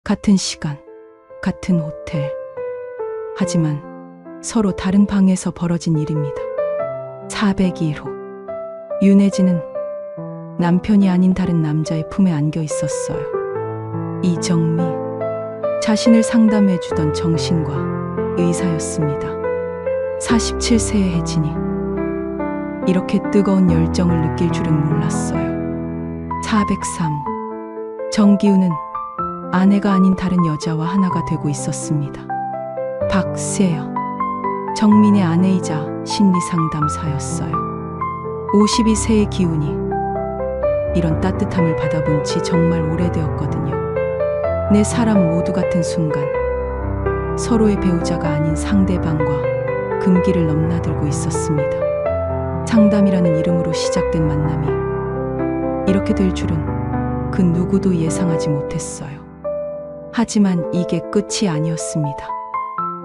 같은 시간, 같은 호텔. 하지만 서로 다른 방에서 벌어진 일입니다. 402호. 윤혜진은 남편이 아닌 다른 남자의 품에 안겨 있었어요. 이정미. 자신을 상담해 주던 정신과 의사였습니다. 47세의 혜진이 이렇게 뜨거운 열정을 느낄 줄은 몰랐어요. 403호. 정기훈은 아내가 아닌 다른 여자와 하나가 되고 있었습니다. 박세영. 정민의 아내이자 심리상담사였어요. 52세의 기훈이 이런 따뜻함을 받아본 지 정말 오래되었거든요. 네 사람 모두 같은 순간 서로의 배우자가 아닌 상대방과 금기를 넘나들고 있었습니다. 상담이라는 이름으로 시작된 만남이 이렇게 될 줄은 그 누구도 예상하지 못했어요. 하지만 이게 끝이 아니었습니다.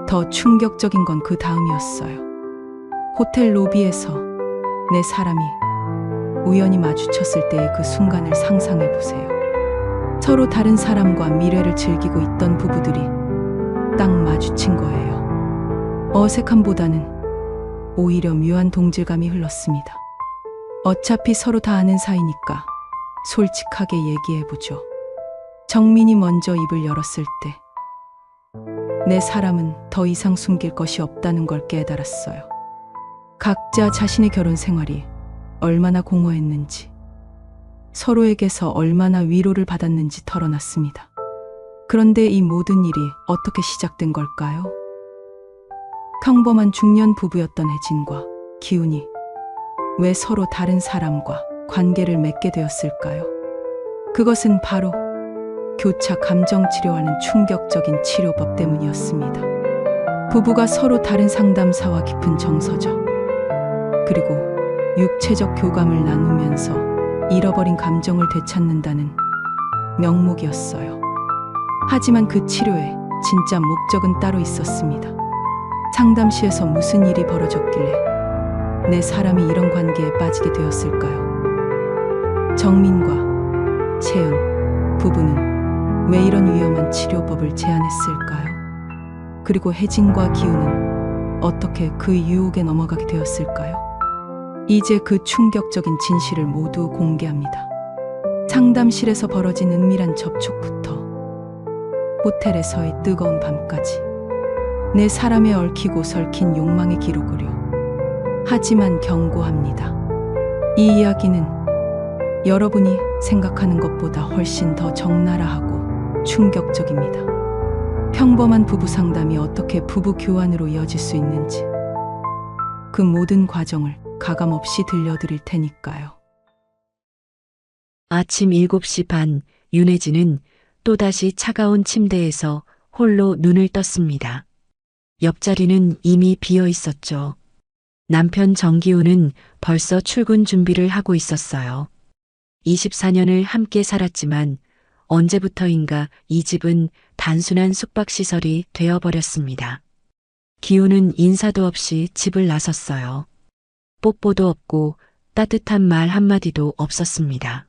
더 충격적인 건 그 다음이었어요. 호텔 로비에서 네 사람이 우연히 마주쳤을 때의 그 순간을 상상해 보세요. 서로 다른 사람과 미래를 즐기고 있던 부부들이 딱 마주친 거예요. 어색함보다는 오히려 묘한 동질감이 흘렀습니다. 어차피 서로 다 아는 사이니까 솔직하게 얘기해보죠. 정민이 먼저 입을 열었을 때 내 사람은 더 이상 숨길 것이 없다는 걸 깨달았어요. 각자 자신의 결혼 생활이 얼마나 공허했는지, 서로에게서 얼마나 위로를 받았는지 털어놨습니다. 그런데 이 모든 일이 어떻게 시작된 걸까요? 평범한 중년 부부였던 혜진과 기훈이 왜 서로 다른 사람과 관계를 맺게 되었을까요? 그것은 바로 교차 감정치료하는 충격적인 치료법 때문이었습니다. 부부가 서로 다른 상담사와 깊은 정서적 그리고 육체적 교감을 나누면서 잃어버린 감정을 되찾는다는 명목이었어요. 하지만 그 치료의 진짜 목적은 따로 있었습니다. 상담실에서 무슨 일이 벌어졌길래 내 사람이 이런 관계에 빠지게 되었을까요? 정민과 채연 부부는 왜 이런 위험한 치료법을 제안했을까요? 그리고 혜진과 기훈은 어떻게 그 유혹에 넘어가게 되었을까요? 이제 그 충격적인 진실을 모두 공개합니다. 상담실에서 벌어진 은밀한 접촉부터 호텔에서의 뜨거운 밤까지 내 사람에 얽히고 설킨 욕망의 기록으로. 하지만 경고합니다. 이 이야기는 여러분이 생각하는 것보다 훨씬 더 적나라하고 충격적입니다. 평범한 부부 상담이 어떻게 부부 교환으로 이어질 수 있는지 그 모든 과정을 가감없이 들려드릴 테니까요. 아침 7시 반, 윤혜진은 또다시 차가운 침대에서 홀로 눈을 떴습니다. 옆자리는 이미 비어 있었죠. 남편 정기훈은 벌써 출근 준비를 하고 있었어요. 24년을 함께 살았지만 언제부터인가 이 집은 단순한 숙박시설이 되어버렸습니다. 기훈은 인사도 없이 집을 나섰어요. 뽀뽀도 없고 따뜻한 말 한마디도 없었습니다.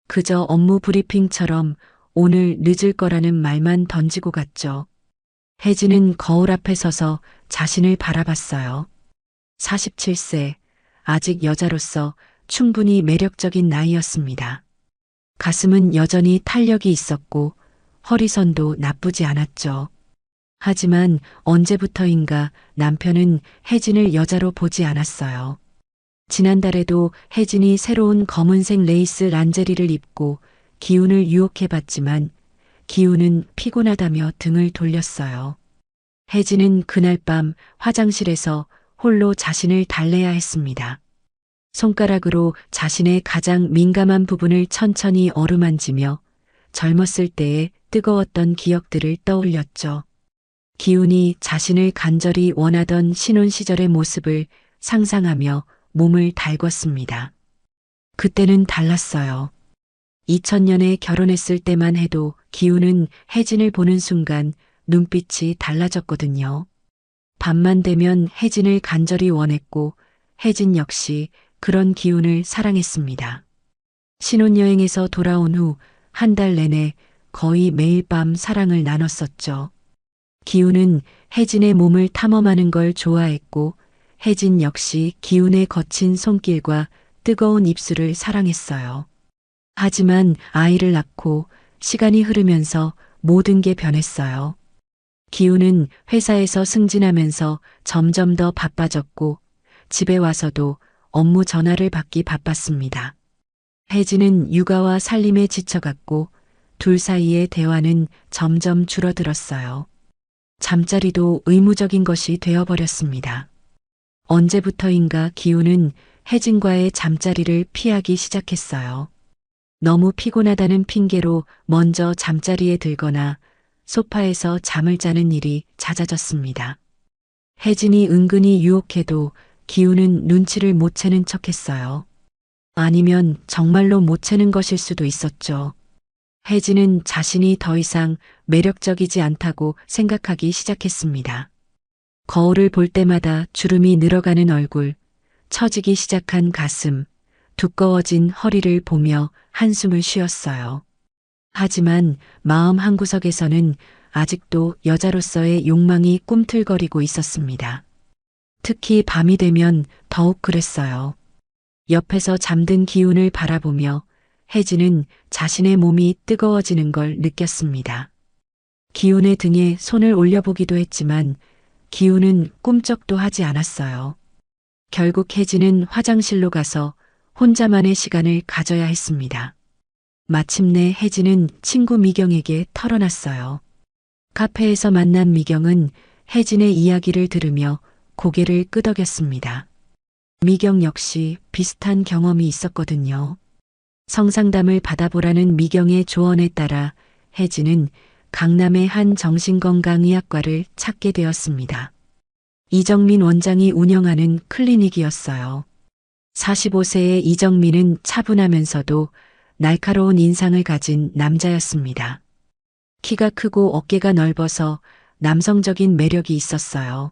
그저 업무 브리핑처럼 오늘 늦을 거라는 말만 던지고 갔죠. 혜진은 거울 앞에 서서 자신을 바라봤어요. 47세, 아직 여자로서 충분히 매력적인 나이였습니다. 가슴은 여전히 탄력이 있었고 허리선도 나쁘지 않았죠. 하지만 언제부터인가 남편은 혜진을 여자로 보지 않았어요. 지난달에도 혜진이 새로운 검은색 레이스 란제리를 입고 기훈을 유혹해봤지만 기훈은 피곤하다며 등을 돌렸어요. 혜진은 그날 밤 화장실에서 홀로 자신을 달래야 했습니다. 손가락으로 자신의 가장 민감한 부분을 천천히 어루만지며 젊었을 때의 뜨거웠던 기억들을 떠올렸죠. 기훈이 자신을 간절히 원하던 신혼 시절의 모습을 상상하며 몸을 달궜습니다. 그때는 달랐어요. 2000년에 결혼했을 때만 해도 기훈은 혜진을 보는 순간 눈빛이 달라졌거든요. 밤만 되면 혜진을 간절히 원했고 혜진 역시 그런 기훈을 사랑했습니다. 신혼여행에서 돌아온 후 한 달 내내 거의 매일 밤 사랑을 나눴었죠. 기훈은 혜진의 몸을 탐험하는 걸 좋아했고 혜진 역시 기훈의 거친 손길과 뜨거운 입술을 사랑했어요. 하지만 아이를 낳고 시간이 흐르면서 모든 게 변했어요. 기훈은 회사에서 승진하면서 점점 더 바빠졌고 집에 와서도 업무 전화를 받기 바빴습니다. 혜진은 육아와 살림에 지쳐갔고 둘 사이의 대화는 점점 줄어들었어요. 잠자리도 의무적인 것이 되어버렸습니다. 언제부터인가 기훈은 혜진과의 잠자리를 피하기 시작했어요. 너무 피곤하다는 핑계로 먼저 잠자리에 들거나 소파에서 잠을 자는 일이 잦아졌습니다. 혜진이 은근히 유혹해도 기훈은 눈치를 못 채는 척했어요. 아니면 정말로 못 채는 것일 수도 있었죠. 혜진은 자신이 더 이상 매력적이지 않다고 생각하기 시작했습니다. 거울을 볼 때마다 주름이 늘어가는 얼굴, 처지기 시작한 가슴, 두꺼워진 허리를 보며 한숨을 쉬었어요. 하지만 마음 한구석에서는 아직도 여자로서의 욕망이 꿈틀거리고 있었습니다. 특히 밤이 되면 더욱 그랬어요. 옆에서 잠든 기훈을 바라보며 혜진은 자신의 몸이 뜨거워지는 걸 느꼈습니다. 기훈의 등에 손을 올려보기도 했지만 기훈은 꿈쩍도 하지 않았어요. 결국 혜진은 화장실로 가서 혼자만의 시간을 가져야 했습니다. 마침내 혜진은 친구 미경에게 털어놨어요. 카페에서 만난 미경은 혜진의 이야기를 들으며 고개를 끄덕였습니다. 미경 역시 비슷한 경험이 있었거든요. 성상담을 받아보라는 미경의 조언에 따라 혜진은 강남의 한 정신건강의학과를 찾게 되었습니다. 이정민 원장이 운영하는 클리닉이었어요. 45세의 이정민은 차분하면서도 날카로운 인상을 가진 남자였습니다. 키가 크고 어깨가 넓어서 남성적인 매력이 있었어요.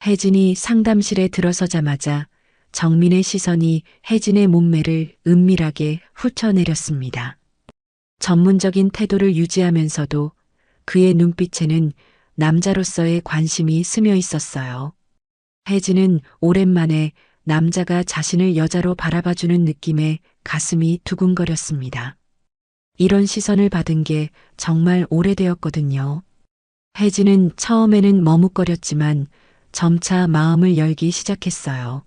혜진이 상담실에 들어서자마자 정민의 시선이 혜진의 몸매를 은밀하게 훑어내렸습니다. 전문적인 태도를 유지하면서도 그의 눈빛에는 남자로서의 관심이 스며 있었어요. 혜진은 오랜만에 남자가 자신을 여자로 바라봐주는 느낌에 가슴이 두근거렸습니다. 이런 시선을 받은 게 정말 오래되었거든요. 혜진은 처음에는 머뭇거렸지만 점차 마음을 열기 시작했어요.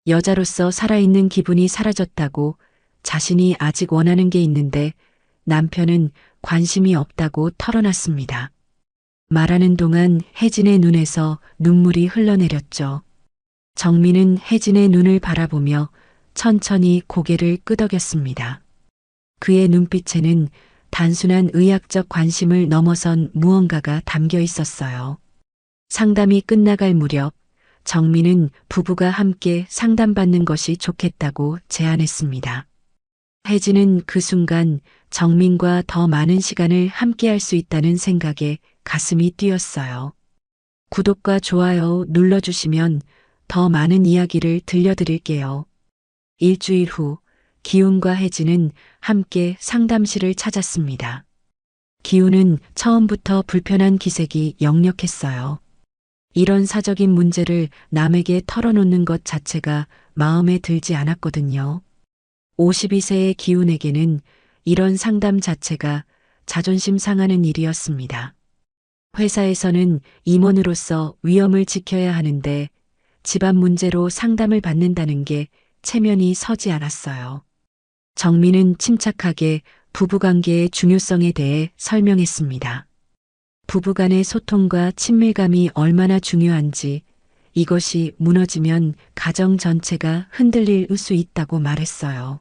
여자로서 살아있는 기분이 사라졌다고, 자신이 아직 원하는 게 있는데 남편은 관심이 없다고 털어놨습니다. 말하는 동안 혜진의 눈에서 눈물이 흘러내렸죠. 정민은 혜진의 눈을 바라보며 천천히 고개를 끄덕였습니다. 그의 눈빛에는 단순한 의학적 관심을 넘어선 무언가가 담겨 있었어요. 상담이 끝나갈 무렵 정민은 부부가 함께 상담받는 것이 좋겠다고 제안했습니다. 혜진은 그 순간 정민과 더 많은 시간을 함께 할 수 있다는 생각에 가슴이 뛰었어요. 구독과 좋아요 눌러주시면 더 많은 이야기를 들려드릴게요. 일주일 후 기훈과 혜진은 함께 상담실을 찾았습니다. 기훈은 처음부터 불편한 기색이 역력했어요. 이런 사적인 문제를 남에게 털어놓는 것 자체가 마음에 들지 않았거든요. 52세의 기훈에게는 이런 상담 자체가 자존심 상하는 일이었습니다. 회사에서는 임원으로서 위엄을 지켜야 하는데 집안 문제로 상담을 받는다는 게 체면이 서지 않았어요. 정민은 침착하게 부부관계의 중요성에 대해 설명했습니다. 부부간의 소통과 친밀감이 얼마나 중요한지, 이것이 무너지면 가정 전체가 흔들릴 수 있다고 말했어요.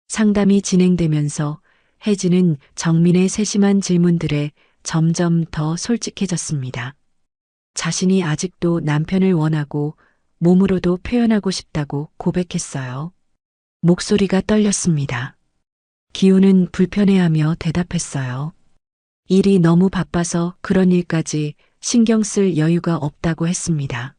상담이 진행되면서 혜진은 정민의 세심한 질문들에 점점 더 솔직해졌습니다. 자신이 아직도 남편을 원하고 몸으로도 표현하고 싶다고 고백했어요. 목소리가 떨렸습니다. 기훈은 불편해하며 대답했어요. 일이 너무 바빠서 그런 일까지 신경 쓸 여유가 없다고 했습니다.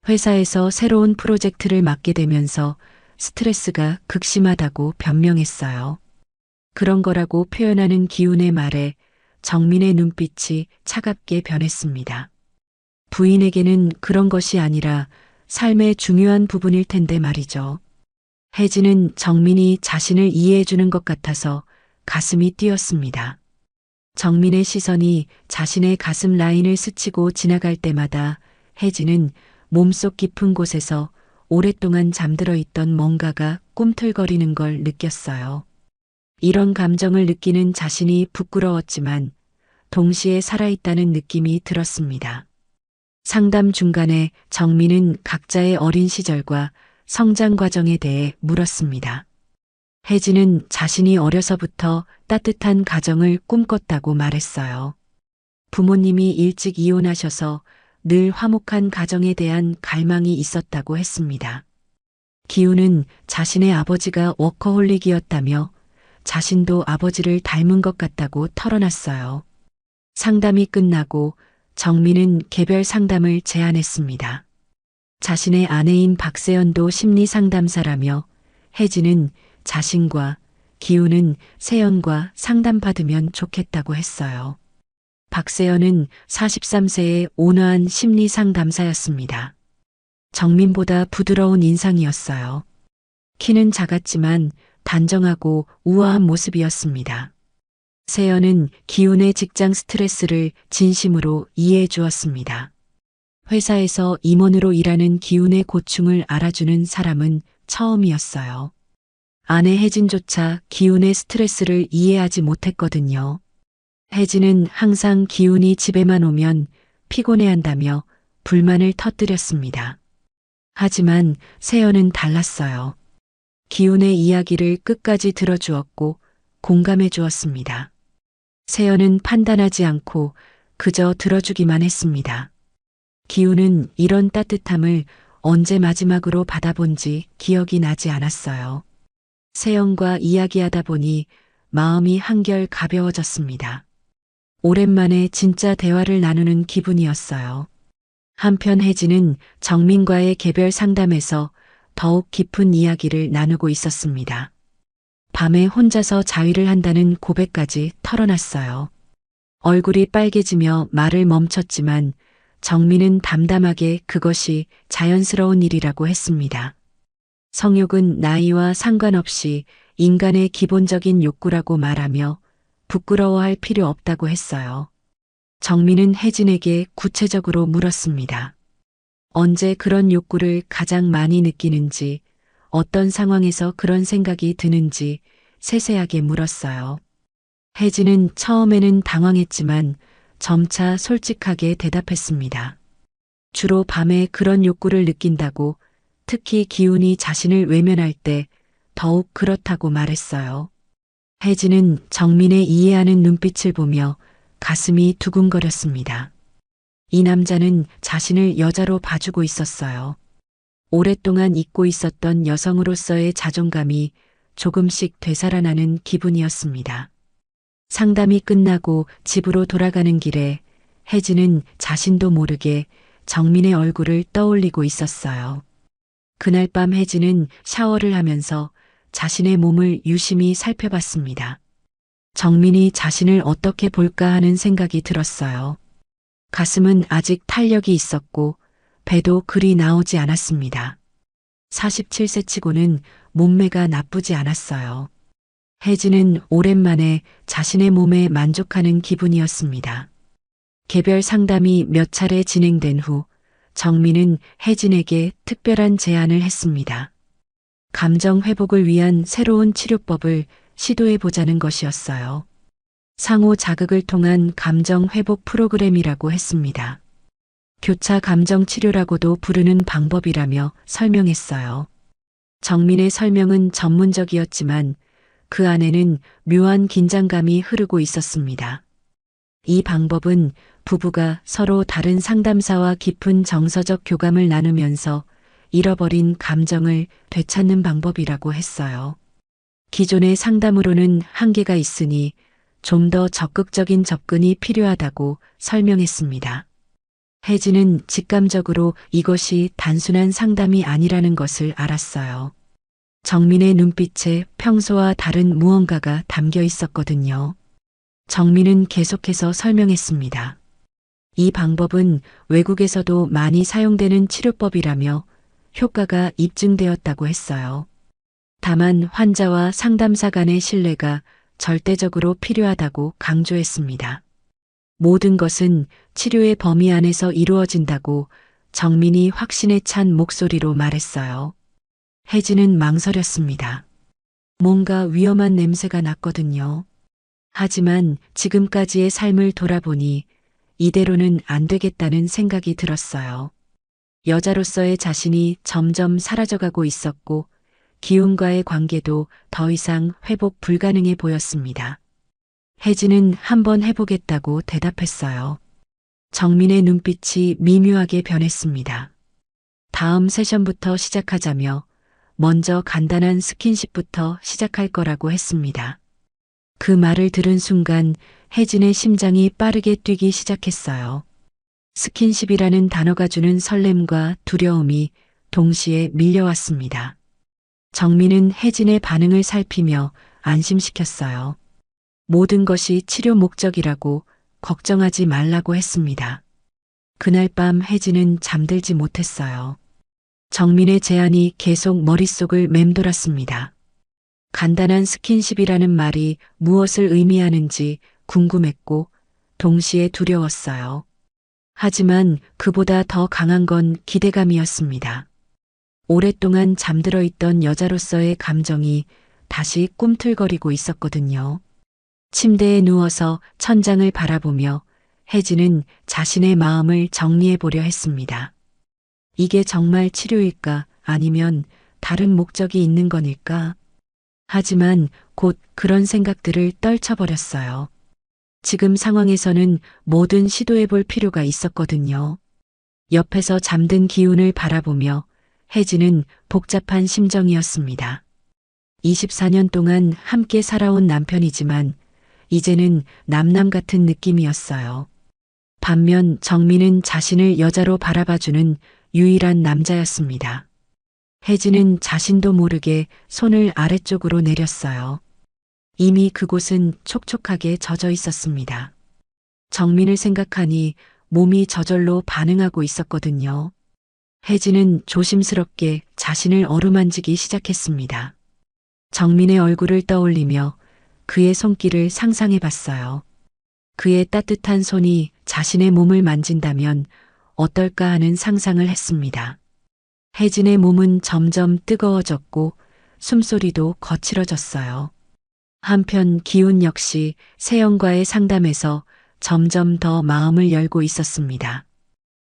회사에서 새로운 프로젝트를 맡게 되면서 스트레스가 극심하다고 변명했어요. 그런 거라고 표현하는 기훈의 말에 정민의 눈빛이 차갑게 변했습니다. 부인에게는 그런 것이 아니라 삶의 중요한 부분일 텐데 말이죠. 혜진은 정민이 자신을 이해해 주는 것 같아서 가슴이 뛰었습니다. 정민의 시선이 자신의 가슴 라인을 스치고 지나갈 때마다 혜진은 몸속 깊은 곳에서 오랫동안 잠들어 있던 뭔가가 꿈틀거리는 걸 느꼈어요. 이런 감정을 느끼는 자신이 부끄러웠지만 동시에 살아있다는 느낌이 들었습니다. 상담 중간에 정민은 각자의 어린 시절과 성장 과정에 대해 물었습니다. 혜진은 자신이 어려서부터 따뜻한 가정을 꿈꿨다고 말했어요. 부모님이 일찍 이혼하셔서 늘 화목한 가정에 대한 갈망이 있었다고 했습니다. 기훈은 자신의 아버지가 워커홀릭이었다며 자신도 아버지를 닮은 것 같다고 털어놨어요. 상담이 끝나고 정민은 개별 상담을 제안했습니다. 자신의 아내인 박세연도 심리 상담사라며 혜진은 자신과 기훈은 세연과 상담받으면 좋겠다고 했어요. 박세연은 43세의 온화한 심리 상담사였습니다. 정민보다 부드러운 인상이었어요. 키는 작았지만 단정하고 우아한 모습이었습니다. 세연은 기훈의 직장 스트레스를 진심으로 이해해 주었습니다. 회사에서 임원으로 일하는 기훈의 고충을 알아주는 사람은 처음이었어요. 아내 혜진조차 기훈의 스트레스를 이해하지 못했거든요. 혜진은 항상 기훈이 집에만 오면 피곤해한다며 불만을 터뜨렸습니다. 하지만 세연은 달랐어요. 기훈의 이야기를 끝까지 들어주었고 공감해 주었습니다. 세연은 판단하지 않고 그저 들어주기만 했습니다. 기훈은 이런 따뜻함을 언제 마지막으로 받아본지 기억이 나지 않았어요. 세연과 이야기하다 보니 마음이 한결 가벼워졌습니다. 오랜만에 진짜 대화를 나누는 기분이었어요. 한편 혜진은 정민과의 개별 상담에서 더욱 깊은 이야기를 나누고 있었습니다. 밤에 혼자서 자위를 한다는 고백까지 털어놨어요. 얼굴이 빨개지며 말을 멈췄지만 정민은 담담하게 그것이 자연스러운 일이라고 했습니다. 성욕은 나이와 상관없이 인간의 기본적인 욕구라고 말하며 부끄러워할 필요 없다고 했어요. 정민은 혜진에게 구체적으로 물었습니다. 언제 그런 욕구를 가장 많이 느끼는지, 어떤 상황에서 그런 생각이 드는지 세세하게 물었어요. 혜진은 처음에는 당황했지만 점차 솔직하게 대답했습니다. 주로 밤에 그런 욕구를 느낀다고, 특히 기훈이 자신을 외면할 때 더욱 그렇다고 말했어요. 혜진은 정민의 이해하는 눈빛을 보며 가슴이 두근거렸습니다. 이 남자는 자신을 여자로 봐주고 있었어요. 오랫동안 잊고 있었던 여성으로서의 자존감이 조금씩 되살아나는 기분이었습니다. 상담이 끝나고 집으로 돌아가는 길에 혜진은 자신도 모르게 정민의 얼굴을 떠올리고 있었어요. 그날 밤 혜진은 샤워를 하면서 자신의 몸을 유심히 살펴봤습니다. 정민이 자신을 어떻게 볼까 하는 생각이 들었어요. 가슴은 아직 탄력이 있었고 배도 그리 나오지 않았습니다. 47세 치고는 몸매가 나쁘지 않았어요. 혜진은 오랜만에 자신의 몸에 만족하는 기분이었습니다. 개별 상담이 몇 차례 진행된 후 정민은 혜진에게 특별한 제안을 했습니다. 감정 회복을 위한 새로운 치료법을 시도해 보자는 것이었어요. 상호 자극을 통한 감정 회복 프로그램이라고 했습니다. 교차 감정 치료라고도 부르는 방법이라며 설명했어요. 정민의 설명은 전문적이었지만 그 안에는 묘한 긴장감이 흐르고 있었습니다. 이 방법은 부부가 서로 다른 상담사와 깊은 정서적 교감을 나누면서 잃어버린 감정을 되찾는 방법이라고 했어요. 기존의 상담으로는 한계가 있으니 좀 더 적극적인 접근이 필요하다고 설명했습니다. 혜진은 직감적으로 이것이 단순한 상담이 아니라는 것을 알았어요. 정민의 눈빛에 평소와 다른 무언가가 담겨 있었거든요. 정민은 계속해서 설명했습니다. 이 방법은 외국에서도 많이 사용되는 치료법이라며 효과가 입증되었다고 했어요. 다만 환자와 상담사 간의 신뢰가 절대적으로 필요하다고 강조했습니다. 모든 것은 치료의 범위 안에서 이루어진다고 정민이 확신에 찬 목소리로 말했어요. 혜진은 망설였습니다. 뭔가 위험한 냄새가 났거든요. 하지만 지금까지의 삶을 돌아보니 이대로는 안 되겠다는 생각이 들었어요. 여자로서의 자신이 점점 사라져가고 있었고 기운과의 관계도 더 이상 회복 불가능해 보였습니다. 혜진은 한번 해보겠다고 대답했어요. 정민의 눈빛이 미묘하게 변했습니다. 다음 세션부터 시작하자며 먼저 간단한 스킨십부터 시작할 거라고 했습니다. 그 말을 들은 순간 혜진의 심장이 빠르게 뛰기 시작했어요. 스킨십이라는 단어가 주는 설렘과 두려움이 동시에 밀려왔습니다. 정민은 혜진의 반응을 살피며 안심시켰어요. 모든 것이 치료 목적이라고 걱정하지 말라고 했습니다. 그날 밤 혜진은 잠들지 못했어요. 정민의 제안이 계속 머릿속을 맴돌았습니다. 간단한 스킨십이라는 말이 무엇을 의미하는지 궁금했고 동시에 두려웠어요. 하지만 그보다 더 강한 건 기대감이었습니다. 오랫동안 잠들어 있던 여자로서의 감정이 다시 꿈틀거리고 있었거든요. 침대에 누워서 천장을 바라보며 혜진은 자신의 마음을 정리해 보려 했습니다. 이게 정말 치료일까 아니면 다른 목적이 있는 건일까? 하지만 곧 그런 생각들을 떨쳐버렸어요. 지금 상황에서는 뭐든 시도해 볼 필요가 있었거든요. 옆에서 잠든 기운을 바라보며 혜진은 복잡한 심정이었습니다. 24년 동안 함께 살아온 남편이지만 이제는 남남 같은 느낌이었어요. 반면 정민은 자신을 여자로 바라봐주는 유일한 남자였습니다. 혜진은 자신도 모르게 손을 아래쪽으로 내렸어요. 이미 그곳은 촉촉하게 젖어 있었습니다. 정민을 생각하니 몸이 저절로 반응하고 있었거든요. 혜진은 조심스럽게 자신을 어루만지기 시작했습니다. 정민의 얼굴을 떠올리며 그의 손길을 상상해 봤어요. 그의 따뜻한 손이 자신의 몸을 만진다면 어떨까 하는 상상을 했습니다. 혜진의 몸은 점점 뜨거워졌고 숨소리도 거칠어졌어요. 한편 기운 역시 세연과의 상담에서 점점 더 마음을 열고 있었습니다.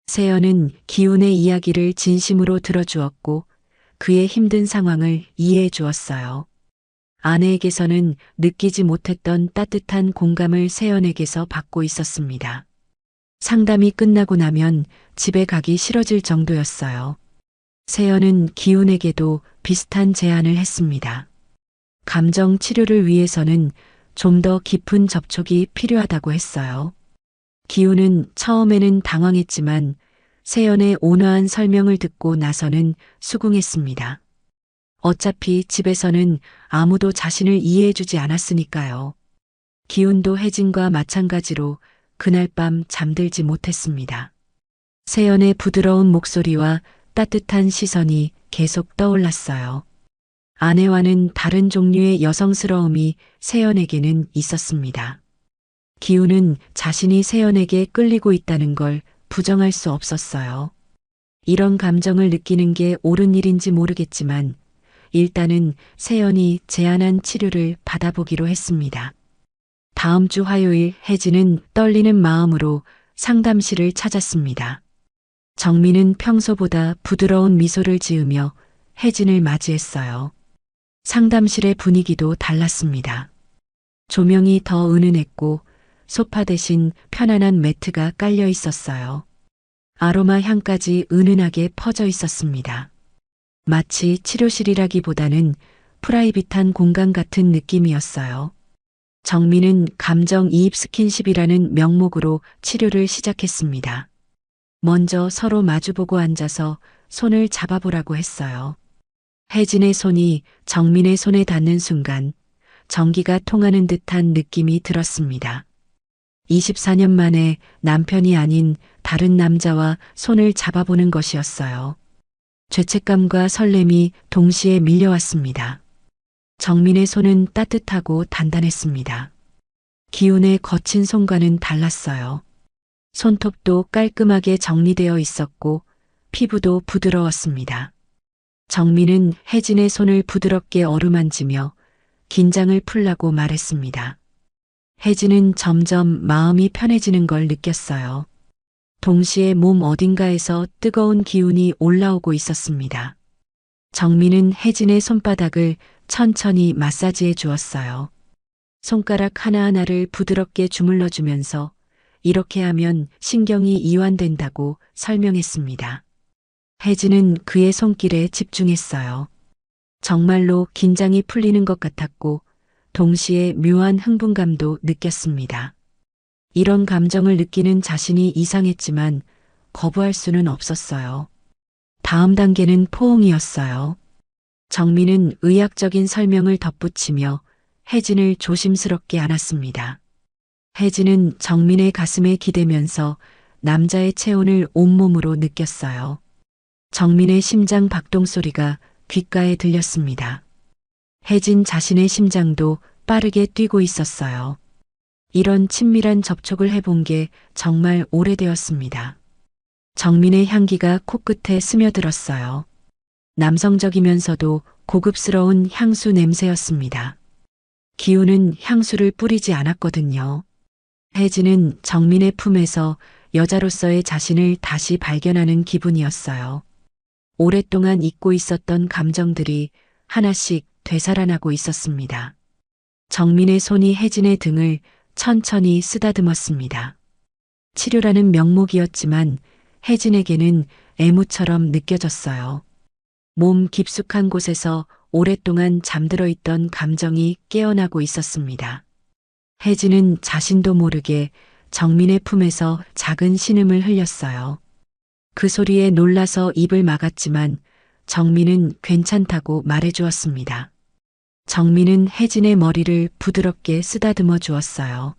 세연은 기운의 이야기를 진심으로 들어주었고 그의 힘든 상황을 이해해 주었어요. 아내에게서는 느끼지 못했던 따뜻한 공감을 세연에게서 받고 있었습니다. 상담이 끝나고 나면 집에 가기 싫어질 정도였어요. 세연은 기운에게도 비슷한 제안을 했습니다. 감정 치료를 위해서는 좀 더 깊은 접촉이 필요하다고 했어요. 기운은 처음에는 당황했지만 세연의 온화한 설명을 듣고 나서는 수긍했습니다. 어차피 집에서는 아무도 자신을 이해해주지 않았으니까요. 기운도 혜진과 마찬가지로 그날 밤 잠들지 못했습니다. 세연의 부드러운 목소리와 따뜻한 시선이 계속 떠올랐어요. 아내와는 다른 종류의 여성스러움이 세연에게는 있었습니다. 기훈은 자신이 세연에게 끌리고 있다는 걸 부정할 수 없었어요. 이런 감정을 느끼는 게 옳은 일인지 모르겠지만 일단은 세연이 제안한 치료를 받아보기로 했습니다. 다음 주 화요일 혜진은 떨리는 마음으로 상담실을 찾았습니다. 정민은 평소보다 부드러운 미소를 지으며 혜진을 맞이했어요. 상담실의 분위기도 달랐습니다. 조명이 더 은은했고 소파 대신 편안한 매트가 깔려 있었어요. 아로마 향까지 은은하게 퍼져 있었습니다. 마치 치료실이라기보다는 프라이빗한 공간 같은 느낌이었어요. 정민은 감정이입 스킨십이라는 명목으로 치료를 시작했습니다. 먼저 서로 마주보고 앉아서 손을 잡아보라고 했어요. 혜진의 손이 정민의 손에 닿는 순간 전기가 통하는 듯한 느낌이 들었습니다. 24년 만에 남편이 아닌 다른 남자와 손을 잡아보는 것이었어요. 죄책감과 설렘이 동시에 밀려왔습니다. 정민의 손은 따뜻하고 단단했습니다. 기운의 거친 손과는 달랐어요. 손톱도 깔끔하게 정리되어 있었고 피부도 부드러웠습니다. 정민은 혜진의 손을 부드럽게 어루만지며 긴장을 풀라고 말했습니다. 혜진은 점점 마음이 편해지는 걸 느꼈어요. 동시에 몸 어딘가에서 뜨거운 기운이 올라오고 있었습니다. 정민은 혜진의 손바닥을 천천히 마사지해 주었어요. 손가락 하나하나를 부드럽게 주물러 주면서 이렇게 하면 신경이 이완된다고 설명했습니다. 혜진은 그의 손길에 집중했어요. 정말로 긴장이 풀리는 것 같았고 동시에 묘한 흥분감도 느꼈습니다. 이런 감정을 느끼는 자신이 이상했지만 거부할 수는 없었어요. 다음 단계는 포옹이었어요. 정민은 의학적인 설명을 덧붙이며 혜진을 조심스럽게 안았습니다. 혜진은 정민의 가슴에 기대면서 남자의 체온을 온몸으로 느꼈어요. 정민의 심장 박동 소리가 귓가에 들렸습니다. 혜진 자신의 심장도 빠르게 뛰고 있었어요. 이런 친밀한 접촉을 해본 게 정말 오래되었습니다. 정민의 향기가 코끝에 스며들었어요. 남성적이면서도 고급스러운 향수 냄새였습니다. 기우는 향수를 뿌리지 않았거든요. 혜진은 정민의 품에서 여자로서의 자신을 다시 발견하는 기분이었어요. 오랫동안 잊고 있었던 감정들이 하나씩 되살아나고 있었습니다. 정민의 손이 혜진의 등을 천천히 쓰다듬었습니다. 치료라는 명목이었지만 혜진에게는 애무처럼 느껴졌어요. 몸 깊숙한 곳에서 오랫동안 잠들어 있던 감정이 깨어나고 있었습니다. 혜진은 자신도 모르게 정민의 품에서 작은 신음을 흘렸어요. 그 소리에 놀라서 입을 막았지만 정민은 괜찮다고 말해주었습니다. 정민은 혜진의 머리를 부드럽게 쓰다듬어 주었어요.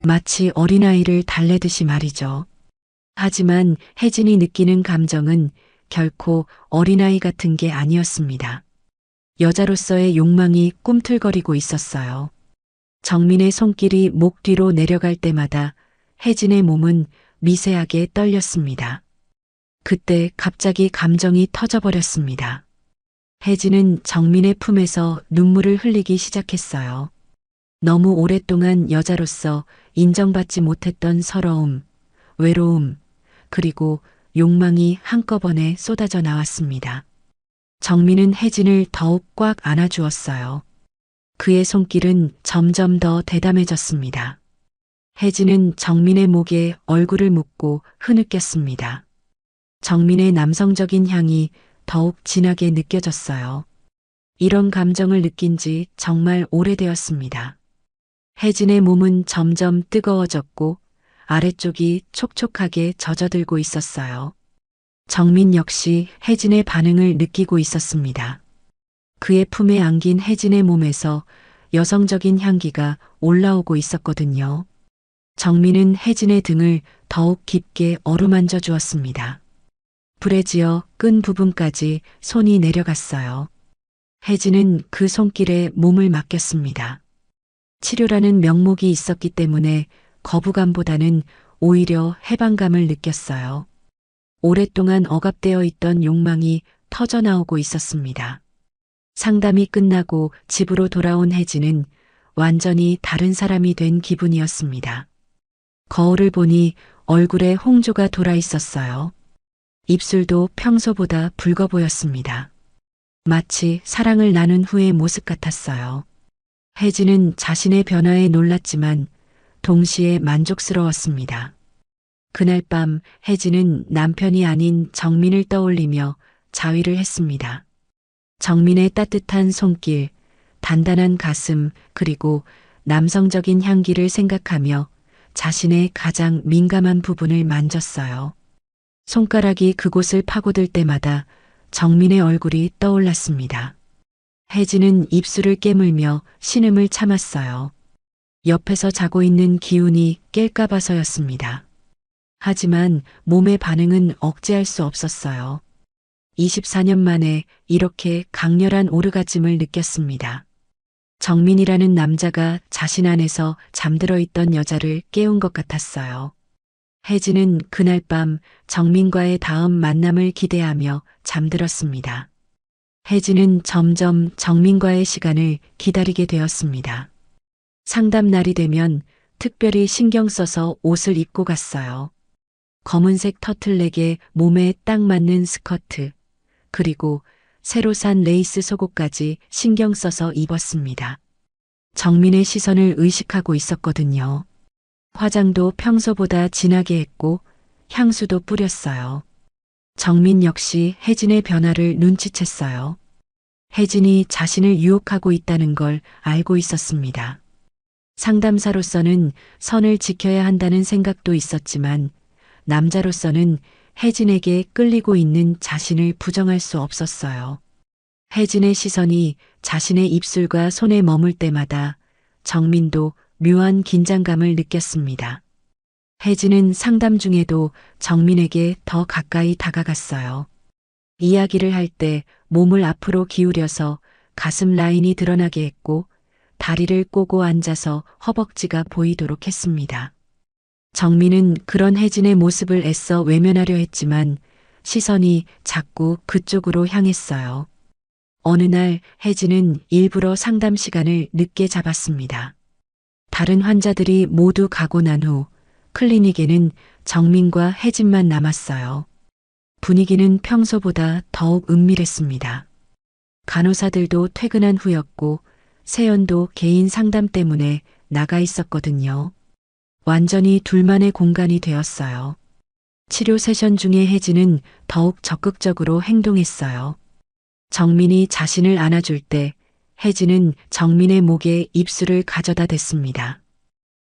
마치 어린아이를 달래듯이 말이죠. 하지만 혜진이 느끼는 감정은 결코 어린아이 같은 게 아니었습니다. 여자로서의 욕망이 꿈틀거리고 있었어요. 정민의 손길이 목 뒤로 내려갈 때마다 혜진의 몸은 미세하게 떨렸습니다. 그때 갑자기 감정이 터져버렸습니다. 혜진은 정민의 품에서 눈물을 흘리기 시작했어요. 너무 오랫동안 여자로서 인정받지 못했던 서러움, 외로움, 그리고 욕망이 한꺼번에 쏟아져 나왔습니다. 정민은 혜진을 더욱 꽉 안아주었어요. 그의 손길은 점점 더 대담해졌습니다. 혜진은 정민의 목에 얼굴을 묻고 흐느꼈습니다. 정민의 남성적인 향이 더욱 진하게 느껴졌어요. 이런 감정을 느낀 지 정말 오래되었습니다. 혜진의 몸은 점점 뜨거워졌고 아래쪽이 촉촉하게 젖어들고 있었어요. 정민 역시 혜진의 반응을 느끼고 있었습니다. 그의 품에 안긴 혜진의 몸에서 여성적인 향기가 올라오고 있었거든요. 정민은 혜진의 등을 더욱 깊게 어루만져 주었습니다. 불에 지어 끈 부분까지 손이 내려갔어요. 혜진은 그 손길에 몸을 맡겼습니다. 치료라는 명목이 있었기 때문에 거부감보다는 오히려 해방감을 느꼈어요. 오랫동안 억압되어 있던 욕망이 터져나오고 있었습니다. 상담이 끝나고 집으로 돌아온 혜진은 완전히 다른 사람이 된 기분이었습니다. 거울을 보니 얼굴에 홍조가 돌아 있었어요. 입술도 평소보다 붉어 보였습니다. 마치 사랑을 나눈 후의 모습 같았어요. 혜진은 자신의 변화에 놀랐지만 동시에 만족스러웠습니다. 그날 밤 혜진은 남편이 아닌 정민을 떠올리며 자위를 했습니다. 정민의 따뜻한 손길, 단단한 가슴, 그리고 남성적인 향기를 생각하며 자신의 가장 민감한 부분을 만졌어요. 손가락이 그곳을 파고들 때마다 정민의 얼굴이 떠올랐습니다. 혜진은 입술을 깨물며 신음을 참았어요. 옆에서 자고 있는 기훈이 깰까 봐서였습니다. 하지만 몸의 반응은 억제할 수 없었어요. 24년 만에 이렇게 강렬한 오르가즘을 느꼈습니다. 정민이라는 남자가 자신 안에서 잠들어 있던 여자를 깨운 것 같았어요. 혜진은 그날 밤 정민과의 다음 만남을 기대하며 잠들었습니다. 혜진은 점점 정민과의 시간을 기다리게 되었습니다. 상담 날이 되면 특별히 신경 써서 옷을 입고 갔어요. 검은색 터틀넥에 몸에 딱 맞는 스커트, 그리고 새로 산 레이스 속옷까지 신경 써서 입었습니다. 정민의 시선을 의식하고 있었거든요. 화장도 평소보다 진하게 했고 향수도 뿌렸어요. 정민 역시 혜진의 변화를 눈치챘어요. 혜진이 자신을 유혹하고 있다는 걸 알고 있었습니다. 상담사로서는 선을 지켜야 한다는 생각도 있었지만 남자로서는 혜진에게 끌리고 있는 자신을 부정할 수 없었어요. 혜진의 시선이 자신의 입술과 손에 머물 때마다 정민도 묘한 긴장감을 느꼈습니다. 혜진은 상담 중에도 정민에게 더 가까이 다가갔어요. 이야기를 할 때 몸을 앞으로 기울여서 가슴 라인이 드러나게 했고 다리를 꼬고 앉아서 허벅지가 보이도록 했습니다. 정민은 그런 혜진의 모습을 애써 외면하려 했지만 시선이 자꾸 그쪽으로 향했어요. 어느 날 혜진은 일부러 상담 시간을 늦게 잡았습니다. 다른 환자들이 모두 가고 난 후 클리닉에는 정민과 혜진만 남았어요. 분위기는 평소보다 더욱 은밀했습니다. 간호사들도 퇴근한 후였고 세연도 개인 상담 때문에 나가 있었거든요. 완전히 둘만의 공간이 되었어요. 치료 세션 중에 혜진은 더욱 적극적으로 행동했어요. 정민이 자신을 안아줄 때 혜진은 정민의 목에 입술을 가져다 댔습니다.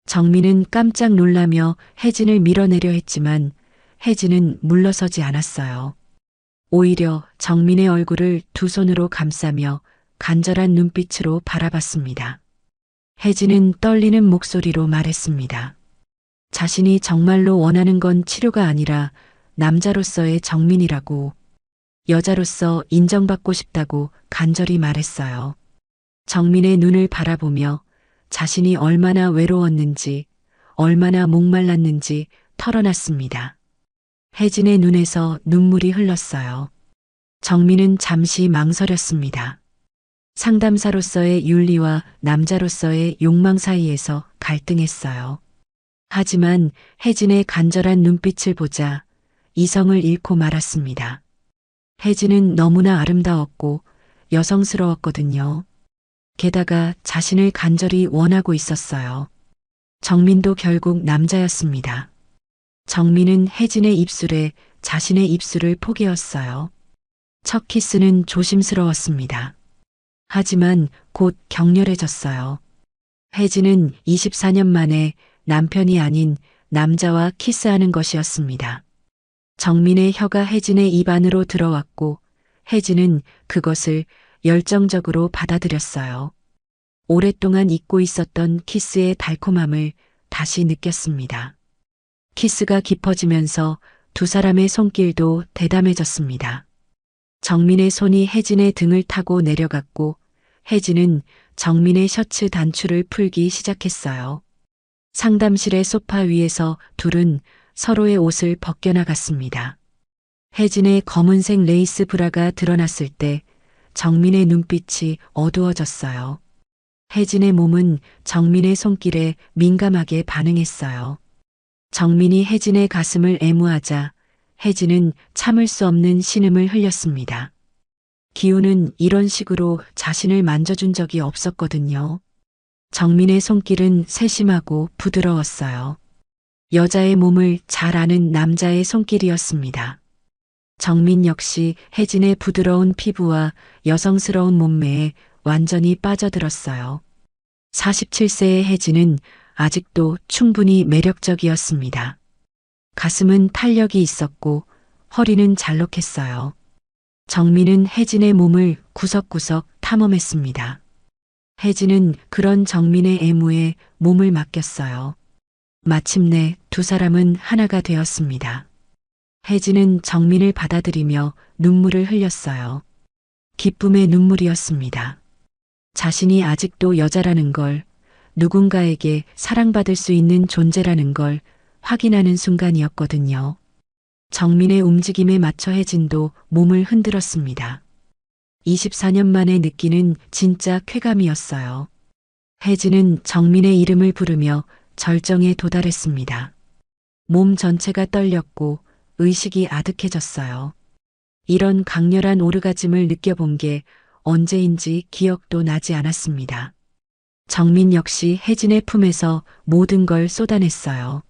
정민은 깜짝 놀라며 혜진을 밀어내려 했지만 혜진은 물러서지 않았어요. 오히려 정민의 얼굴을 두 손으로 감싸며 간절한 눈빛으로 바라봤습니다. 혜진은 떨리는 목소리로 말했습니다. 자신이 정말로 원하는 건 치료가 아니라 남자로서의 정민이라고, 여자로서 인정받고 싶다고 간절히 말했어요. 정민의 눈을 바라보며 자신이 얼마나 외로웠는지, 얼마나 목말랐는지 털어놨습니다. 혜진의 눈에서 눈물이 흘렀어요. 정민은 잠시 망설였습니다. 상담사로서의 윤리와 남자로서의 욕망 사이에서 갈등했어요. 하지만 혜진의 간절한 눈빛을 보자 이성을 잃고 말았습니다. 혜진은 너무나 아름다웠고 여성스러웠거든요. 게다가 자신을 간절히 원하고 있었어요. 정민도 결국 남자였습니다. 정민은 혜진의 입술에 자신의 입술을 포개었어요. 첫 키스는 조심스러웠습니다. 하지만 곧 격렬해졌어요. 혜진은 24년 만에 남편이 아닌 남자와 키스하는 것이었습니다. 정민의 혀가 혜진의 입 안으로 들어왔고 혜진은 그것을 열정적으로 받아들였어요. 오랫동안 잊고 있었던 키스의 달콤함을 다시 느꼈습니다. 키스가 깊어지면서 두 사람의 손길도 대담해졌습니다. 정민의 손이 혜진의 등을 타고 내려갔고 혜진은 정민의 셔츠 단추를 풀기 시작했어요. 상담실의 소파 위에서 둘은 서로의 옷을 벗겨나갔습니다. 혜진의 검은색 레이스 브라가 드러났을 때 정민의 눈빛이 어두워졌어요. 혜진의 몸은 정민의 손길에 민감하게 반응했어요. 정민이 혜진의 가슴을 애무하자 혜진은 참을 수 없는 신음을 흘렸습니다. 기훈은 이런 식으로 자신을 만져준 적이 없었거든요. 정민의 손길은 세심하고 부드러웠어요. 여자의 몸을 잘 아는 남자의 손길이었습니다. 정민 역시 혜진의 부드러운 피부와 여성스러운 몸매에 완전히 빠져들었어요. 47세의 혜진은 아직도 충분히 매력적이었습니다. 가슴은 탄력이 있었고 허리는 잘록했어요. 정민은 혜진의 몸을 구석구석 탐험했습니다. 혜진은 그런 정민의 애무에 몸을 맡겼어요. 마침내 두 사람은 하나가 되었습니다. 혜진은 정민을 받아들이며 눈물을 흘렸어요. 기쁨의 눈물이었습니다. 자신이 아직도 여자라는 걸, 누군가에게 사랑받을 수 있는 존재라는 걸 확인하는 순간이었거든요. 정민의 움직임에 맞춰 혜진도 몸을 흔들었습니다. 24년 만에 느끼는 진짜 쾌감이었어요. 혜진은 정민의 이름을 부르며 절정에 도달했습니다. 몸 전체가 떨렸고 의식이 아득해졌어요. 이런 강렬한 오르가즘을 느껴본 게 언제인지 기억도 나지 않았습니다. 정민 역시 혜진의 품에서 모든 걸 쏟아냈어요.